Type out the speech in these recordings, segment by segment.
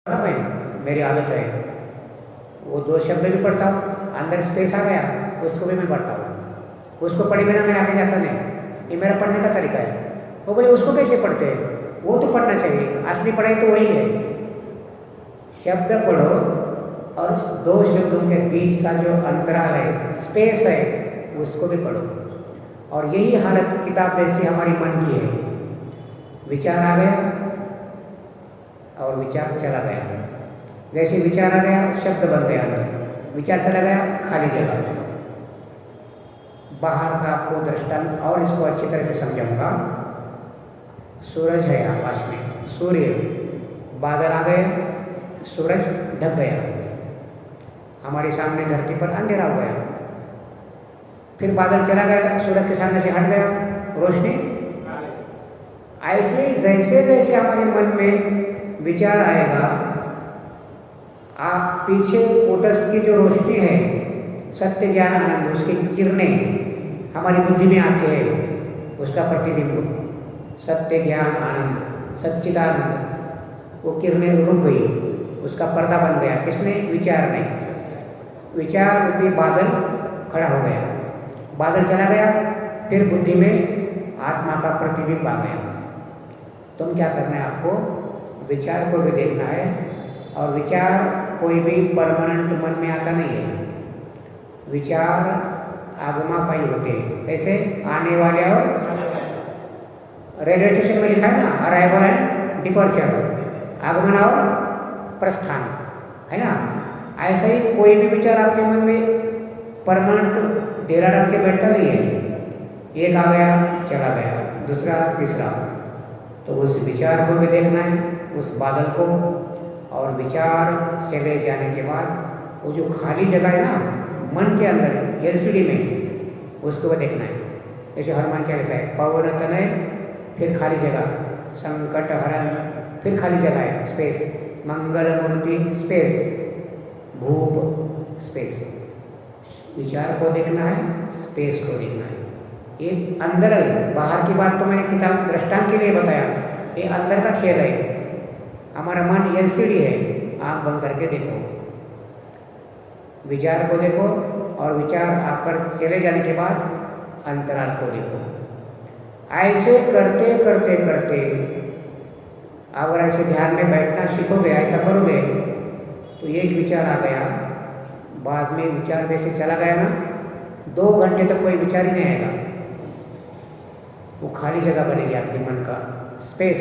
ना मैं, मेरी आदत है वो दो शब्द भी पढ़ता हूँ, अंदर स्पेस आ गया उसको भी मैं पढ़ता हूँ, उसको पढ़े बिना मैं आगे जाता नहीं, ये मेरा पढ़ने का तरीका है। वो बोले उसको कैसे पढ़ते हैं, वो तो पढ़ना चाहिए, असली पढ़ाई तो वही है। शब्द पढ़ो और दो शब्दों के बीच का जो अंतराल है, स्पेस है, उसको भी पढ़ो। और यही हालत किताब जैसी हमारी मन की है। विचार आ गया और विचार चला गया, जैसे विचार आ गया शब्द बन गया अंदर, विचार चला गया खाली जगह। बाहर का आपको दृष्टांत और इसको अच्छी तरह से समझाऊंगा। सूरज है आकाश में, सूर्य, बादल आ गए, सूरज ढक गया, हमारे सामने धरती पर अंधेरा हो गया, फिर बादल चला गया, सूरज के सामने से हट गया, रोशनी। ऐसे जैसे जैसे हमारे मन में विचार आएगा, आप पीछे कूटस्थ की जो रोशनी है, सत्य ज्ञान आनंद, उसकी किरणें हमारी बुद्धि में आते हैं, उसका प्रतिबिंब सत्य ज्ञान आनंद सच्चिदानंद, वो किरणें रुक गई, उसका पर्दा बन गया। किसने? विचार ने। विचार रूपी बादल खड़ा हो गया, बादल चला गया, फिर बुद्धि में आत्मा का प्रतिबिंब आ गया। तुम क्या करना है, आपको विचार को भी देखना है, और विचार कोई भी परमानेंट मन में आता नहीं है। विचार आगमापाई होते हैं, कैसे? आने वाले और रेलवे स्टेशन में लिखा है ना, अराइवल एंड डिपार्चर, आगमन और प्रस्थान, है ना। ऐसा ही कोई भी विचार आपके मन में परमानेंट डेरा डाल के बैठता नहीं है। एक आ गया चला गया, दूसरा तीसरा, तो उस विचार को भी देखना है, उस बादल को। और विचार चले जाने के बाद वो जो खाली जगह है ना मन के अंदर एलसीडी में, उसको भी देखना है। जैसे हनुमान चालीसा है, पवन तनय, फिर खाली जगह, संकट हरण, फिर खाली जगह है, स्पेस, मंगल मूर्ति, स्पेस, भूप, स्पेस। विचार को देखना है, स्पेस को देखना है। ये अंदर है, बाहर की बात तो मैंने किताब दृष्टांत के लिए बताया, ये अंदर का खेल है। हमारा मन एलसीडी है, आंख बंद करके देखो, विचार को देखो, और विचार आप पर चले जाने के बाद अंतराल को देखो। ऐसे करते करते करते अगर ऐसे ध्यान में बैठना सीखोगे, ऐसा करोगे, तो एक विचार आ गया, बाद में विचार जैसे चला गया ना, 2 घंटे तक कोई विचार ही नहीं आएगा, वो खाली जगह बनेगी आपके मन का, स्पेस।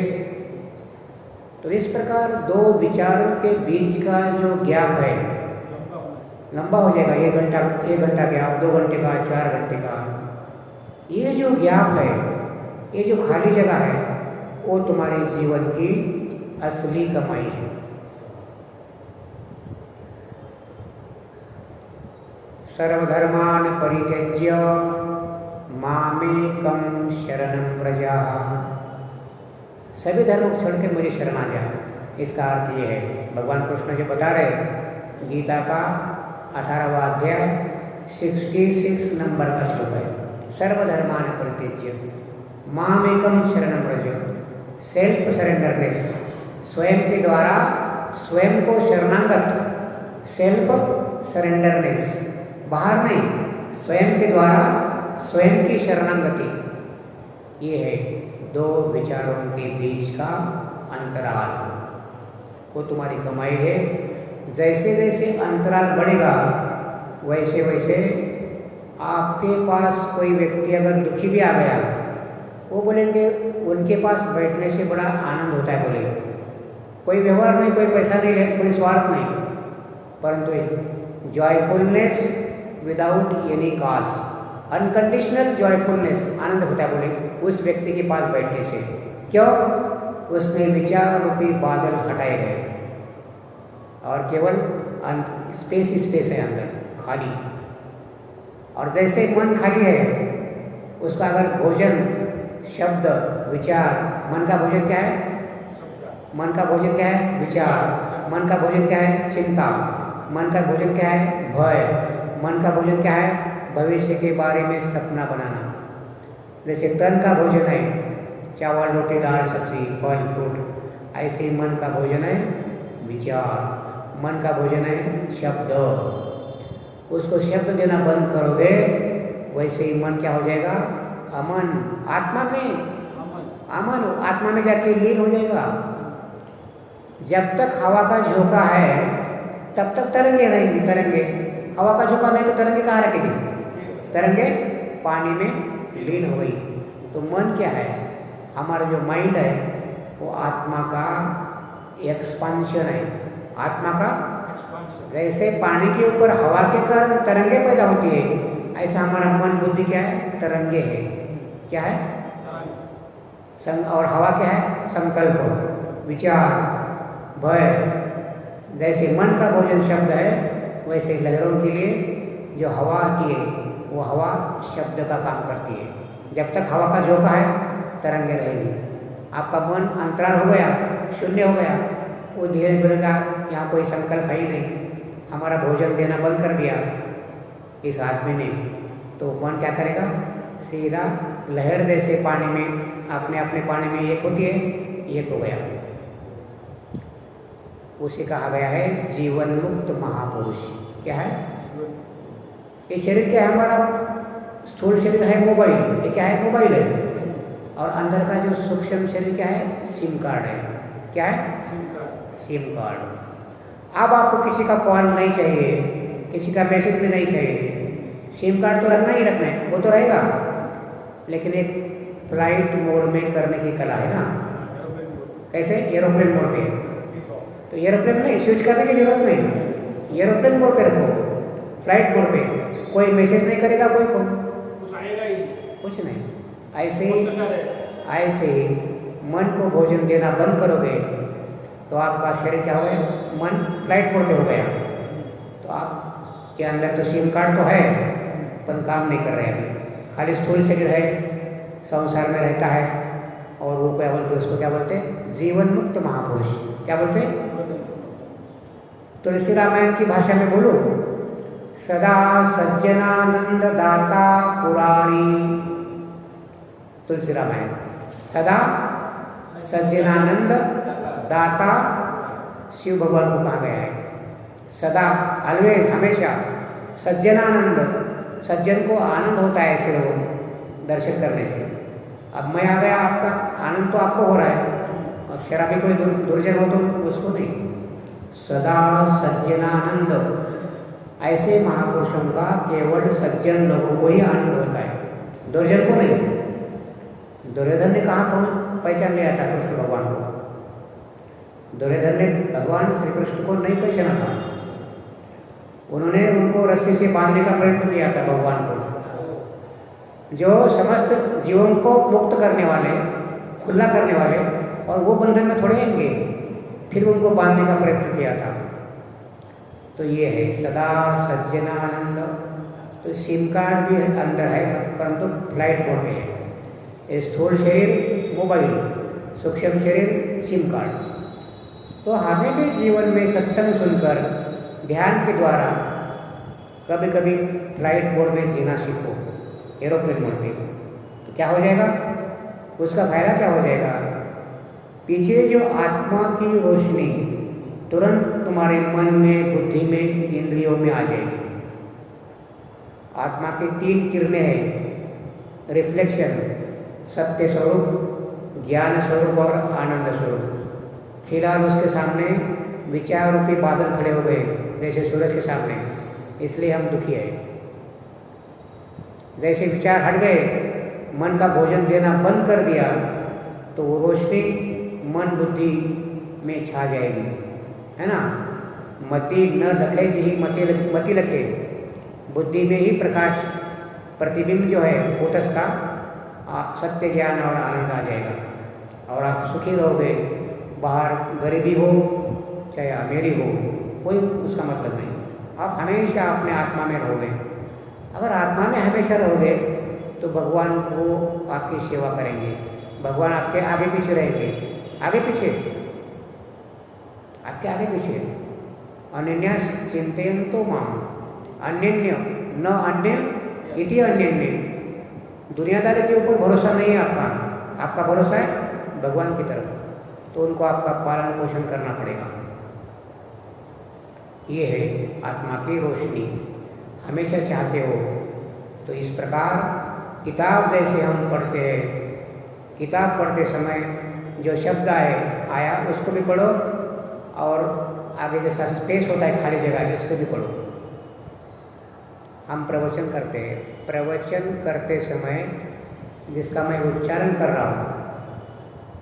तो इस प्रकार दो विचारों के बीच का जो गैप है लंबा हो जाएगा, 1 घंटा गैप, 2 घंटे का, 4 घंटे का। ये जो गैप है, ये जो खाली जगह है, वो तुम्हारे जीवन की असली कमाई है। सर्वधर्मान परित्यज्य मामेकं शरणं व्रज। सभी धर्मों को छोड़ के मुझे शरण आ जा। इसका अर्थ ये है, भगवान कृष्ण जो बता रहे, गीता का 18वां अध्याय 66 नंबर का श्लोक है। सर्वधर्मान परित्यज्य मामेकं शरणं व्रज। सेल्फ सरेंडरनेस, स्वयं के द्वारा स्वयं को शरणागत, सेल्फ सरेंडरनेस, बाहर नहीं, स्वयं के द्वारा स्वयं की शरणागति, ये है दो विचारों के बीच का अंतराल, वो तुम्हारी कमाई है। जैसे जैसे अंतराल बढ़ेगा, वैसे वैसे आपके पास कोई व्यक्ति अगर दुखी भी आ गया, वो बोलेंगे उनके पास बैठने से बड़ा आनंद होता है, बोले कोई व्यवहार नहीं, कोई पैसा नहीं है, कोई स्वार्थ नहीं, परंतु जॉयफुलनेस विदाउट एनी काज, अनकंडीशनल जॉयफुलनेस, आनंद होता है बोले उस व्यक्ति के पास बैठने से। क्यों? उसमें विचार रूपी बादल हटाए गए और केवल स्पेस ही स्पेस है अंदर, खाली। और जैसे मन खाली है, उसका अगर भोजन, शब्द, विचार, मन का भोजन क्या है? मन का भोजन क्या है? विचार। मन का भोजन क्या है? चिंता। मन का भोजन क्या है? भय। मन का भोजन क्या है? भविष्य के बारे में सपना बनाना। जैसे तन का भोजन है चावल, रोटी, दाल, सब्जी, फल, फ्रूट, ऐसे ही मन का भोजन है विचार। मन का भोजन है शब्द। उसको शब्द देना बंद करोगे, वैसे ही मन क्या हो जाएगा? अमन। आत्मा में अमन, आत्मा में जाके लीन हो जाएगा। जब तक हवा का झोंका है तब तक तरंगे रहेंगी, तरंगे। हवा का झोंका नहीं तो तरंगे कहाँ रखेगी? तरंगे पानी में लीन हो गई। तो मन क्या है? हमारा जो माइंड है वो आत्मा का एक्सपांशन है। आत्मा का जैसे पानी के ऊपर हवा के कारण तरंगे पैदा होती है, ऐसा हमारा मन बुद्धि क्या है? तरंगे है। क्या है? और हवा क्या है? संकल्प, विचार, भय। जैसे मन का भोजन शब्द है, वैसे लहरों के लिए जो हवा आती है वो हवा शब्द का काम करती है। जब तक हवा का झोंका है तरंगे रहेगी। आपका मन अंतराल हो गया, शून्य हो गया, वो धीरे धीरे का यहाँ कोई संकल्प है ही नहीं, हमारा भोजन देना बंद कर दिया इस आदमी ने, तो मन क्या करेगा? सीधा लहर जैसे पानी में अपने अपने पानी में एक होती है, एक हो गया। उसे कहा गया है जीवन मुक्त महापुरुष। क्या है? ये शरीर क्या है? हमारा स्थूल शरीर है मोबाइल, ये क्या है? मोबाइल है। और अंदर का जो सूक्ष्म शरीर क्या है? सिम कार्ड है। क्या है? SIM card. अब आपको किसी का कॉल नहीं चाहिए, किसी का मैसेज भी नहीं चाहिए, सिम कार्ड तो रखना ही रखना है, वो तो रहेगा, लेकिन एक फ्लाइट मोड में करने की कला है ना। कैसे? एरोप्लेन मोड पे। तो एरोप्लेन नहीं, स्विच करने की जरूरत नहीं, एरोप्लेन मोड पे रखो, फ्लाइट मोड पे। कोई मैसेज नहीं करेगा, कोई फोन कुछ आएगा ही कुछ नहीं। ऐसे ही मन को भोजन देना बंद करोगे तो आपका शरीर क्या हो गया? मन फ्लाइट मोड पे हो गया। तो आप के अंदर तो सिम कार्ड तो है पर काम नहीं कर रहे अभी, खाली स्थूल शरीर है, संसार में रहता है। और वो क्या बोलते? उसको क्या बोलते? जीवन मुक्त महापुरुष। क्या बोलते? तुलसी रामायण की भाषा में बोलो, सदा सज्जनानंद दाता पुरारी। तुलसी रामायण, सदा सज्जनानंद दाता शिव भगवान को कहा गया है। सदा, ऑलवेज, हमेशा। सज्जनानंद, सज्जन को आनंद होता है ऐसे लोग दर्शन करने से। अब मैं आ गया, आपका आनंद तो आपको हो रहा है, और शराबी कोई दुर्जन हो तो उसको नहीं। सदा सज्जनानंद, ऐसे महापुरुषों का केवल सज्जन लोगों को ही आनंद होता है, दुर्जन को नहीं। दुर्योधन ने कहाँ पहचान लिया था कृष्ण भगवान को? दुर्योधन ने भगवान श्री कृष्ण को नहीं पहचाना था, उन्होंने उनको रस्सी से बांधने का प्रयत्न किया था भगवान को। जो समस्त जीवों को मुक्त करने वाले, खुला करने वाले, और वो बंधन में थोड़े आएंगे, फिर उनको बांधने का प्रयत्न किया था। तो ये है सदा सज्जनानंद। तो सिम कार्ड भी अंदर है, परंतु फ्लाइट मोड में है। स्थूल शरीर मोबाइल, सूक्ष्म शरीर सिम कार्ड। तो हमें भी जीवन में सत्संग सुनकर ध्यान के द्वारा कभी कभी फ्लाइट मोड में जीना सीखो, एरोप्लेन मोड पे। तो क्या हो जाएगा? उसका फायदा क्या हो जाएगा? पीछे जो आत्मा की रोशनी तुरंत तुम्हारे मन में, बुद्धि में, इंद्रियों में आ जाएगी। आत्मा की 3 किरणें हैं, रिफ्लेक्शन, सत्य स्वरूप, ज्ञान स्वरूप और आनंद स्वरूप। फिलहाल उसके सामने विचार रूपी बादल खड़े हो गए जैसे सूरज के सामने, इसलिए हम दुखी हैं। जैसे विचार हट गए, मन का भोजन देना बंद कर दिया, तो वो रोशनी मन बुद्धि में छा जाएगी, है ना। मति न लखे जी मति लखे, बुद्धि में ही प्रकाश प्रतिबिंब जो है कोटस का सत्य ज्ञान और आनंद आ जाएगा, और आप सुखी रहोगे। बाहर गरीबी हो चाहे अमीरी हो, कोई उसका मतलब नहीं, आप हमेशा अपने आत्मा में रहोगे। अगर आत्मा में हमेशा रहोगे तो भगवान को आपकी सेवा करेंगे, भगवान आपके आगे पीछे रहेंगे, आगे पीछे, आपके आगे पीछे। अनन्या चिंतयन्तो मां, अन्यन्य न अन्य इति अन्यन्य। दुनियादारी के ऊपर भरोसा नहीं है आपका, आपका भरोसा है भगवान की तरफ, तो उनको आपका पालन पोषण करना पड़ेगा। ये है आत्मा की रोशनी। हमेशा चाहते हो तो इस प्रकार किताब जैसे हम पढ़ते हैं, किताब पढ़ते समय जो शब्द आया उसको भी पढ़ो, और आगे जैसा स्पेस होता है खाली जगह इसको भी पढ़ो। हम प्रवचन करते हैं, प्रवचन करते समय जिसका मैं उच्चारण कर रहा हूँ,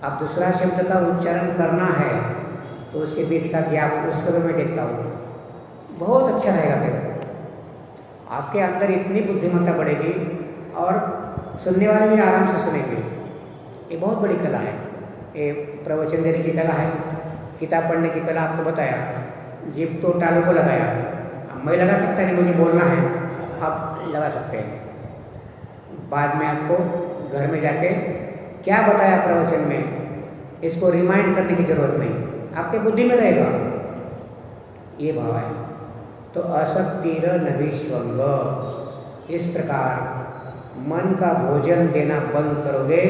अब दूसरा शब्द का उच्चारण करना है तो उसके बीच का गैप उसको भी मैं देखता हूँ। बहुत अच्छा रहेगा, फिर आपके अंदर इतनी बुद्धिमत्ता बढ़ेगी और सुनने वाले भी आराम से सुनेंगे। ये बहुत बड़ी कला है, ये प्रवचन देने की कला है, किताब पढ़ने की कला। आपको बताया, जीभ तो टालों को लगाया, अब मैं लगा सकता नहीं, मुझे बोलना है, आप लगा सकते हैं। बाद में आपको घर में जाके क्या बताया प्रवचन में, इसको रिमाइंड करने की जरूरत नहीं, आपके बुद्धि में रहेगा। ये भाव है। तो असक्तिर नभिष्वंग, इस प्रकार मन का भोजन देना बंद करोगे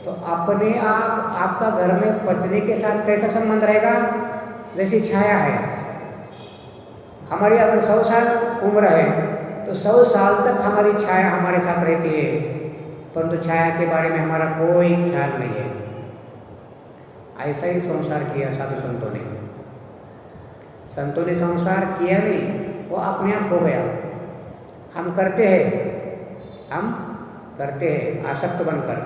तो अपने आप आपका घर में पत्नी के साथ कैसा संबंध रहेगा? जैसी छाया है। हमारी अगर 100 साल उम्र है तो 100 साल तक हमारी छाया हमारे साथ रहती है, परंतु छाया के बारे में हमारा कोई ख्याल नहीं है। ऐसा ही संसार किया साधु संतों ने। संतों ने संसार किया नहीं, वो अपने आप हो गया। हम करते हैं आसक्त बनकर।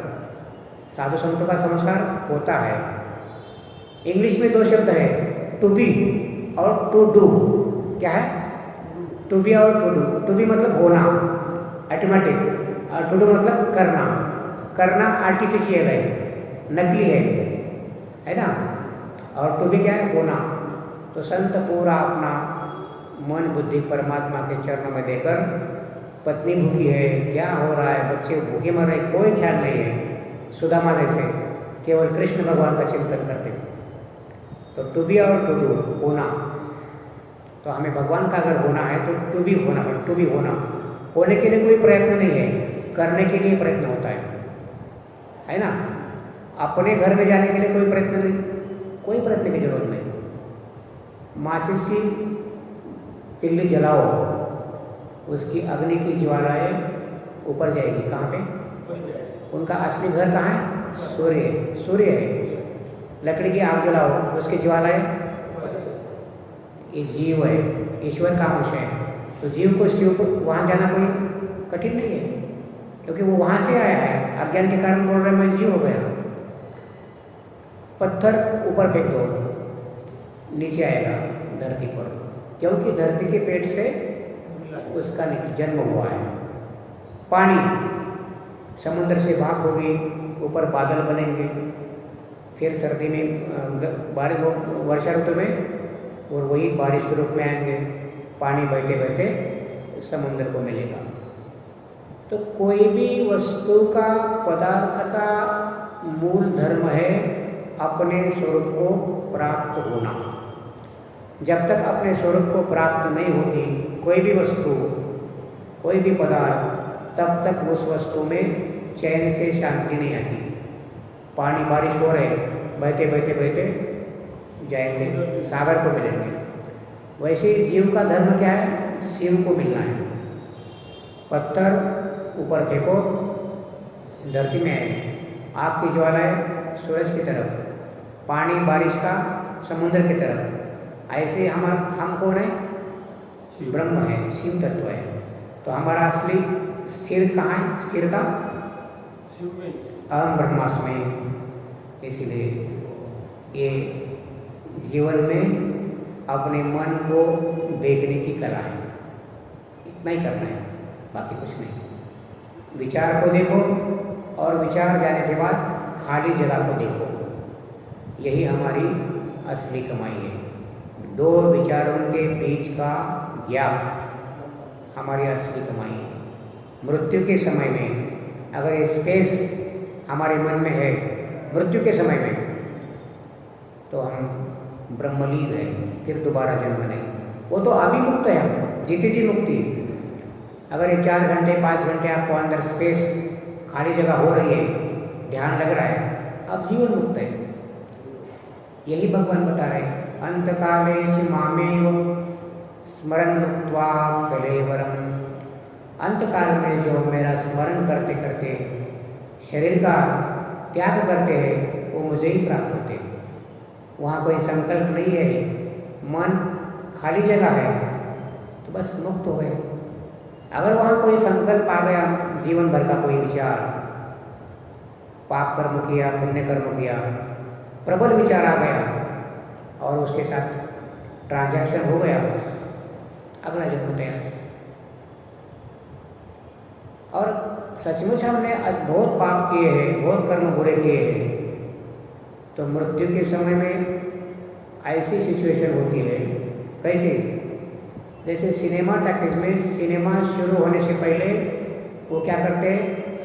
साधु संतों का संसार होता है। इंग्लिश में 2 शब्द है, टू बी और टू डू। क्या है? टू बी और टू डू। टू बी मतलब होना, ऑटोमेटिक, और टू डू मतलब करना। करना आर्टिफिशियल है, नकली है ना। और टू बी क्या है? होना। तो संत पूरा अपना मन बुद्धि परमात्मा के चरणों में देकर, पत्नी भूखी है, क्या हो रहा है, बच्चे भूखे मर रहे, कोई ख्याल नहीं है। सुदामा जैसे केवल कृष्ण भगवान का चिंतन करते। तो टू बी और टू डू, होना। तो हमें भगवान का अगर होना है तो टू बी होना। होने के लिए कोई प्रयत्न नहीं है, करने के लिए प्रयत्न होता है ना। अपने घर में जाने के लिए कोई प्रयत्न नहीं, कोई प्रयत्न की जरूरत नहीं। माचिस की तिल्ली जलाओ, उसकी अग्नि की ज्वालाएं ऊपर जाएगी। कहाँ पे? उनका असली घर कहाँ है? सूर्य है। लकड़ी की आग जलाओ, उसकी ज्वालाएं, ये जीव है, ईश्वर का अंश है। तो जीव को शिव को वहाँ जाना कोई कठिन नहीं है, क्योंकि वो वहाँ से आया है। अज्ञान के कारण बोल रहे मैं जीव हो गया। पत्थर ऊपर फेंक दो, नीचे आएगा धरती पर, क्योंकि धरती के पेट से उसका जन्म हुआ है। पानी समुद्र से भाप होगी, ऊपर बादल बनेंगे, फिर सर्दी में बारिश, वर्षा ऋतु में, और वही बारिश के रूप में आएंगे। पानी बहते बहते समुद्र को मिलेगा। तो कोई भी वस्तु का, पदार्थ का मूल धर्म है अपने स्वरूप को प्राप्त होना। जब तक अपने स्वरूप को प्राप्त नहीं होती कोई भी वस्तु, कोई भी पदार्थ, तब तक उस वस्तु में चैन से शांति नहीं आती। पानी, बारिश हो रहे, बहते बहते बहते जाएंगे, सागर को मिलेंगे। वैसे ही जीव का धर्म क्या है? शिव को मिलना है। पत्थर ऊपर फेंको, धरती में आएंगे। आग की ज्वालाएं सूरज की तरफ, पानी बारिश का समुद्र की तरफ। ऐसे हम कौन है? ब्रह्म है, शिव तत्व है। तो हमारा असली स्थिर कहाँ है? स्थिरता अहम ब्रह्मास्मि। इसलिए ये जीवन में अपने मन को देखने की कला है, इतना ही करना है, बाकी कुछ नहीं। विचार को देखो और विचार जाने के बाद खाली जगह को देखो, यही हमारी असली कमाई है। 2 विचारों के बीच का गैप हमारी असली कमाई है। मृत्यु के समय में अगर ये स्पेस हमारे मन में है, मृत्यु के समय में, तो हम ब्रह्मलीन है, फिर दोबारा जन्म नहीं। वो तो अभी मुक्त है, हम जीते जी मुक्ति। अगर ये 4 घंटे 5 घंटे आपको अंदर स्पेस, खाली जगह हो रही है, ध्यान लग रहा है, अब जीवन मुक्त है। यही भगवान बता रहे हैं। अंतकाले च मामेव स्मरण मुक्त्वा कलेवरम। अंतकाल में जो मेरा स्मरण करते करते शरीर का त्याग करते हैं वो मुझे ही प्राप्त होते हैं। वहाँ कोई संकल्प नहीं है, मन खाली जगह है, तो बस मुक्त हो गए। अगर वहाँ कोई संकल्प आ गया, जीवन भर का कोई विचार, पाप कर्म किया, पुण्य कर्म किया, प्रबल विचार आ गया और उसके साथ ट्रांजैक्शन हो गया, अगला जन्म तैयार। और सचमुच हमने बहुत पाप किए हैं, बहुत कर्म बुरे किए हैं, तो मृत्यु के समय में ऐसी सिचुएशन होती है। कैसे? जैसे सिनेमा टॉकीज में सिनेमा शुरू होने से पहले वो क्या करते हैं,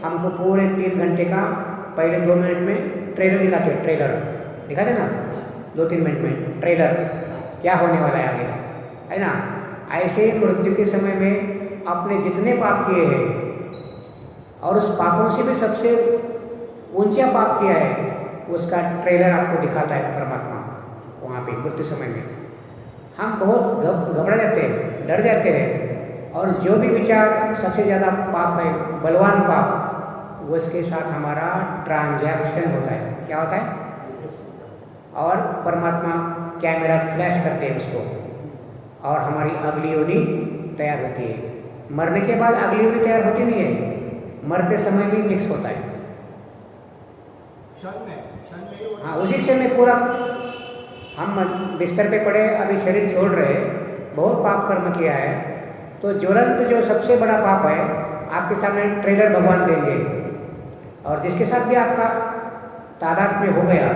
हमको पूरे 3 घंटे का पहले 2 मिनट में ट्रेलर दिखाते हैं। ट्रेलर दिखाते ना, 2-3 मिनट में ट्रेलर, क्या होने वाला है आगे, है ना। ऐसे ही मृत्यु के समय में अपने जितने पाप किए हैं और उस पापों से भी सबसे ऊंचा पाप किया है, उसका ट्रेलर आपको दिखाता है परमात्मा वहाँ पे मृत्यु समय में। हम बहुत घबरा जाते हैं, डर जाते हैं, और जो भी विचार सबसे ज़्यादा पाप है, बलवान पाप, वो इसके साथ हमारा ट्रांजैक्शन होता है। क्या होता है? और परमात्मा कैमरा फ्लैश करते हैं उसको, और हमारी अगली योनि तैयार होती है। मरने के बाद अगली योनि तैयार होती नहीं है, मरते समय भी मिक्स होता है। हाँ, उसी क्षण में पूरा हम बिस्तर पे पड़े, अभी शरीर छोड़ रहे, बहुत पाप कर्म किया है, तो ज्वलंत जो सबसे बड़ा पाप है आपके सामने ट्रेलर भगवान देंगे, और जिसके साथ भी आपका तादाद में हो गया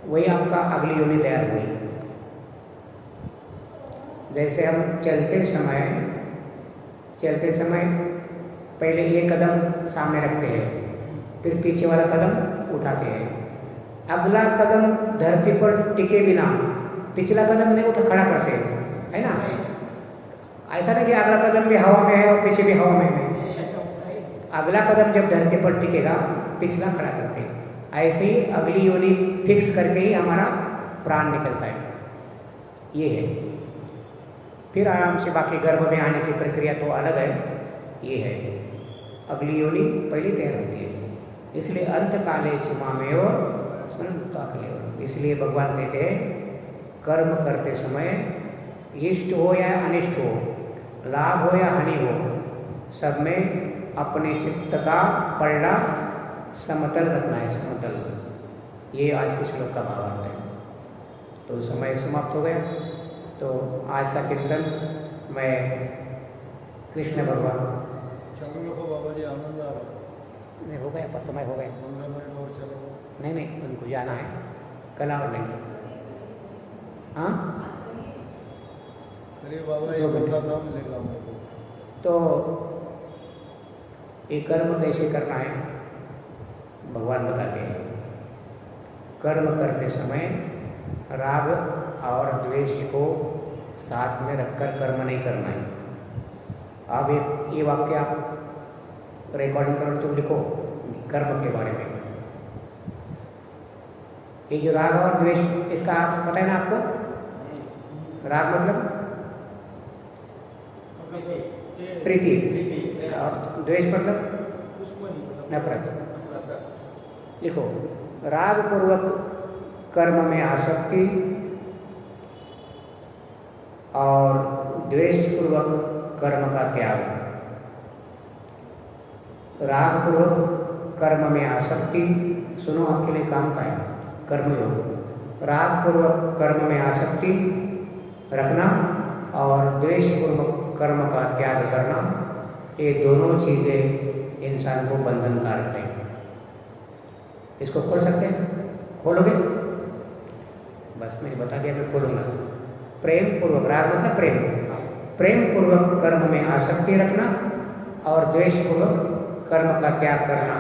वही आपका अगली योनि तैयार हुई। जैसे हम चलते समय पहले ये कदम सामने रखते हैं, फिर पीछे वाला कदम उठाते हैं, अगला कदम धरती पर टिके बिना पिछला कदम नहीं उठा खड़ा करते हैं, है ना। ऐसा नहीं कि अगला कदम भी हवा में है और पीछे भी हवा में है। अगला कदम जब धरती पर टिकेगा, पिछला खड़ा करते हैं। ऐसे ही अगली योनि फिक्स करके ही हमारा प्राण निकलता है। ये है, फिर आराम से बाकी गर्भ में आने की प्रक्रिया तो अलग है। ये है, अगली योनि पहले तैयार होती है। इसलिए अंत काले मामेव स्मरण मुक्त्वा कलेवरम। इसलिए भगवान कहते हैं, कर्म करते समय इष्ट हो या अनिष्ट हो, लाभ हो या हानि हो, सब में अपने चित्त का पलड़ा समतल रखना है। समतल, ये आज के श्लोक का भावार्थ है। तो समय समाप्त हो गया, तो आज का चिंतन मैं कृष्ण भगवान। चालू रखो बाबा जी, आनंद आ रहा। नहीं, हो गया, पर समय हो गया। 15 मिनट और चलो। नहीं, उनको जाना है, कल और लेंगे। हाँ, अरे बाबा, ये बड़ा काम मिलेगा मेरे को। तो ये कर्म कैसे करना है भगवान बताते हैं। कर्म करते समय राग और द्वेष को साथ में रखकर कर्म नहीं करना है। अब ये वाक्य आप रिकॉर्डिंग करो, तुम लिखो कर्म के बारे में। ये जो राग और द्वेष, इसका अर्थ पता है ना आपको? राग मतलब प्रीति, और द्वेष मतलब नफरत। लिखो, राग पूर्वक कर्म में आसक्ति और द्वेष पूर्वक कर्म का त्याग। राग पूर्वक कर्म में आसक्ति, सुनो आपके लिए काम का है, कर्मयोग। राग पूर्वक कर्म में आसक्ति रखना और द्वेष पूर्वक कर्म का त्याग करना, ये दोनों चीज़ें इंसान को बंधनकारक है। इसको खोल सकते हैं? खोलोगे? बस मैंने बता दिया, मैं खोलूँगा। प्रेम पूर्वक, राग मतलब प्रेम, प्रेम पूर्वक कर्म में आसक्ति रखना और द्वेष पूर्वक कर्म का त्याग करना,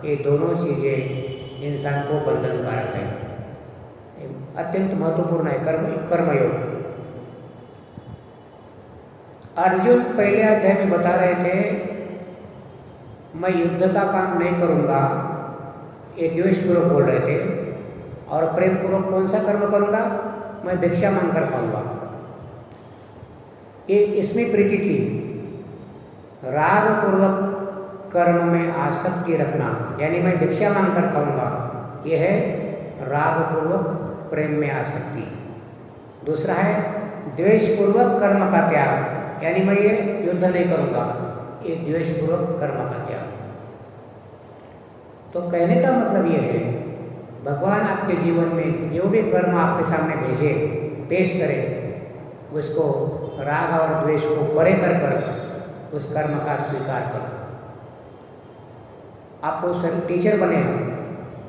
ये दोनों चीज़ें इंसान को बंधनकारक है। अत्यंत महत्वपूर्ण है कर्मयोग। अर्जुन पहले अध्याय में बता रहे थे, मैं युद्ध का काम नहीं करूँगा, ये द्वेष पूर्वक बोल रहे थे। और प्रेम पूर्वक कौन सा कर्म करूँगा? मैं भिक्षा मांगकर खाऊंगा। ये इसमें प्रीति थी। राग पूर्वक कर्म में आसक्ति रखना, यानी मैं भिक्षा मांगकर खाऊंगा, यह है राग पूर्वक प्रेम में आसक्ति। दूसरा है द्वेष पूर्वक कर्म का त्याग, यानी मैं ये युद्ध नहीं करूंगा, ये द्वेष पूर्वक कर्म का त्याग। तो कहने का मतलब ये है, भगवान आपके जीवन में जो भी कर्म आपके सामने भेजे, पेश करे, उसको राग और द्वेष को परे कर उस कर्म का स्वीकार करो। आप उस टीचर बने हो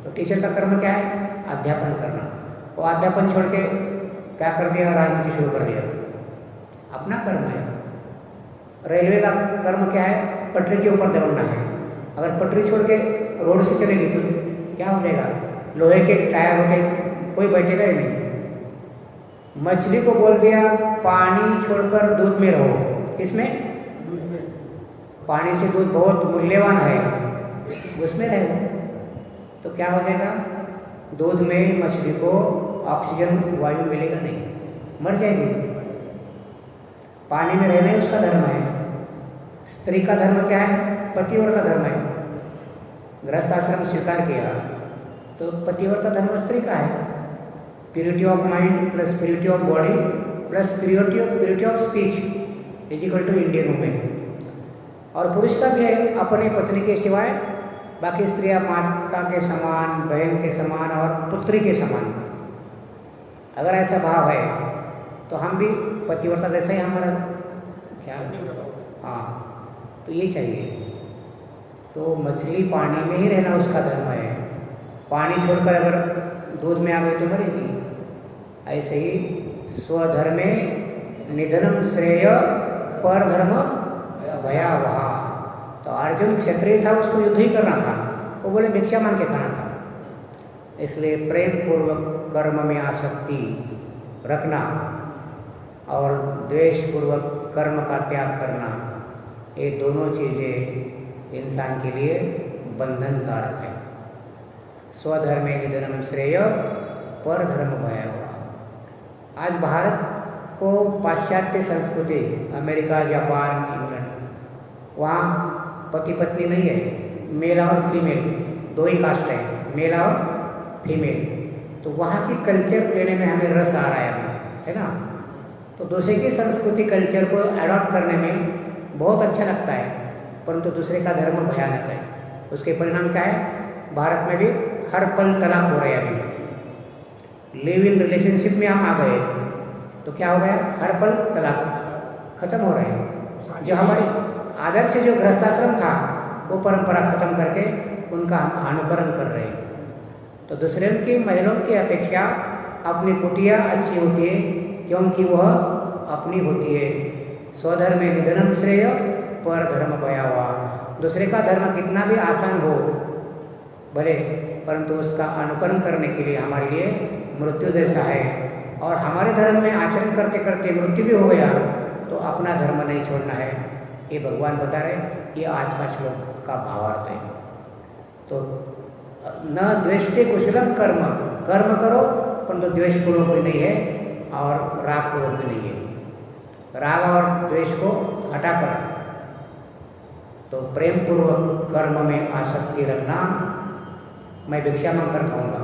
तो टीचर का कर्म क्या है? अध्यापन करना। वो अध्यापन छोड़ के क्या कर दिया? राजनीति शुरू कर दिया, अपना कर्म है। रेलवे का कर्म क्या है? पटरी के ऊपर दौड़ना है। अगर पटरी छोड़ के रोड से चलेगी तो क्या हो जाएगा? लोहे के टायर होते, कोई बैठेगा ही नहीं। मछली को बोल दिया पानी छोड़कर दूध में रहो। किसमें? दूध में। पानी से दूध बहुत मूल्यवान है, उसमें रहो तो क्या हो जाएगा? दूध में मछली को ऑक्सीजन वायु मिलेगा नहीं, मर जाएगी। पानी में रहना ही उसका धर्म है। स्त्री का धर्म क्या है? पतिव्रता धर्म है। गृहस्थ आश्रम स्वीकार किया तो पतिव्रता धर्म स्त्री का है। Purity of mind plus purity of body plus purity of speech is equal to Indian women. और पुरुष का भी है, अपनी पत्नी के सिवाय बाकी स्त्रियां माता के समान, बहन के समान और पुत्री के समान। अगर ऐसा भाव है तो हम भी पतिव्रता जैसा ही हमारा ख्याल। हाँ, तो ये चाहिए। तो मछली पानी में ही रहना उसका धर्म है। पानी छोड़कर अगर दूध में आ गई तो मरेगी। ऐसे ही स्वधर्मे निधनम श्रेय पर धर्म भयावह। तो अर्जुन क्षत्रिय था, उसको युद्ध ही करना था, वो बोले भिक्षा मांग के खाना था। इसलिए प्रेम पूर्वक कर्म में आसक्ति रखना और द्वेष पूर्वक कर्म का त्याग करना, ये दोनों चीज़ें इंसान के लिए बंधन कारक है। स्वधर्मे निधनम श्रेय पर धर्म भयावह। आज भारत को पाश्चात्य संस्कृति, अमेरिका, जापान, इंग्लैंड, वहाँ पति पत्नी नहीं है, मेल और फीमेल दो ही कास्ट है, मेल और फीमेल। तो वहाँ की कल्चर लेने में हमें रस आ रहा है अभी, है ना। तो दूसरे की संस्कृति कल्चर को अडॉप्ट करने में बहुत अच्छा लगता है, परंतु दूसरे का धर्म भयानक है। उसके परिणाम क्या है? भारत में भी हर पल तलाक हो रहे हैं। अभी लिव इन रिलेशनशिप में हम आ गए तो क्या हो गया? हर पल तलाक खत्म हो रहे हैं। जो हमारे आदर्श जो गृहस्थाश्रम था वो परंपरा खत्म करके उनका हम अनुकरण कर रहे हैं। तो दूसरे की महिलाओं की अपेक्षा अपनी कुटिया अच्छी होती है, क्योंकि वह अपनी होती है। स्वधर्म में निधनम श्रेय पर धर्म भयावह। दूसरे का धर्म कितना भी आसान हो भले, परंतु उसका अनुकरण करने के लिए हमारे लिए मृत्यु जैसा है। और हमारे धर्म में आचरण करते करते मृत्यु भी हो गया तो अपना धर्म नहीं छोड़ना है, ये भगवान बता रहे। ये आज का श्लोक का भावार्थ है। तो न द्वेष्टे कुशलम कर्म, कर्म करो परंतु द्वेषपूर्वक भी नहीं है और रागपूर्वक भी नहीं है। राग और द्वेष को हटाकर तो प्रेम पूर्वक कर्म में आसक्ति रखना, मैं भिक्षा मांगकर खाऊंगा,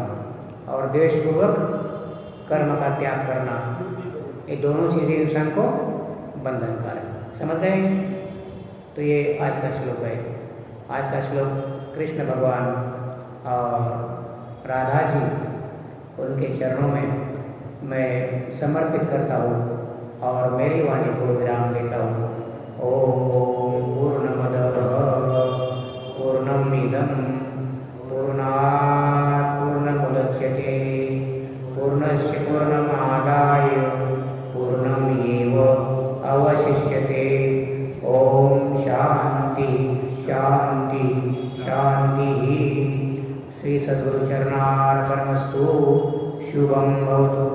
और द्वेषपूर्वक कर्म का त्याग करना, ये दोनों चीज़ें इंसान को बंधनकारक है। समझ गए? तो ये आज का श्लोक है। आज का श्लोक कृष्ण भगवान और राधा जी, उनके चरणों में मैं समर्पित करता हूँ और मेरी वाणी को विराम देता हूँ। ओम पूर्णमदः पूर्णमिदं पूर्णात् पूर्णमुदच्यते पूर्णस्य पूर्णमादाय पूर्णमेव अवशिष्यते। ओम शांति शांति शांति। श्री सद्गुरु चरणार्पणमस्तु। शुभम भवतु।